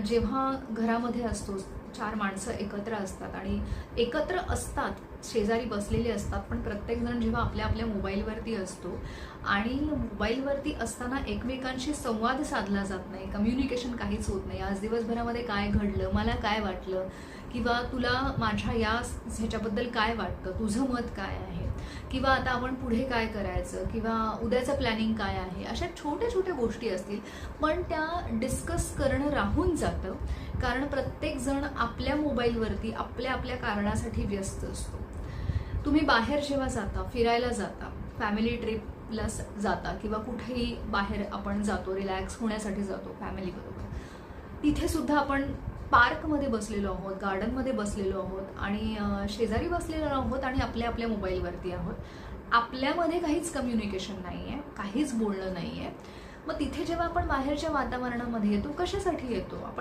जेव्हा घरामध्ये असतो, 4 माणसं एकत्र असतात आणि एकत्र असतात, शेजारी बसलेले असतात, पण प्रत्येकजण जेव्हा आपल्या आपल्या मोबाईलवरती असतो आणि मोबाईलवरती असताना एकमेकांशी संवाद साधला जात नाही, कम्युनिकेशन काहीच होत नाही. आज दिवसभरामध्ये काय घडलं, मला काय वाटलं, किंवा तुला माझ्या या ह्याच्याबद्दल काय वाटतं, तुझं मत काय आहे, किंवा आता आपण पुढे काय करायचं, किंवा उद्याचं प्लॅनिंग काय आहे, अशा छोट्या छोट्या गोष्टी असतील, पण त्या डिस्कस करणं राहून जातं. कारण प्रत्येकजण आपल्या मोबाईलवरती आपल्या आपल्या कारणासाठी व्यस्त असतो. तुम्ही बाहेर जेव्हा जाता, फिरायला जाता, फॅमिली ट्रिपला जाता, किंवा कुठेही बाहेर आपण जातो, रिलॅक्स होण्यासाठी जातो फॅमिलीबरोबर, तिथे सुद्धा आपण पार्कमध्ये बसलेलो आहोत, गार्डनमध्ये बसलेलो आहोत आणि शेजारी बसलेलो आहोत आणि आपल्या आपल्या मोबाईलवरती आहोत. आपल्यामध्ये काहीच कम्युनिकेशन नाही आहे, काहीच बोलणं नाही आहे. मग तिथे जेव्हा आपण बाहेरच्या वातावरणामध्ये येतो, कशासाठी येतो आपण?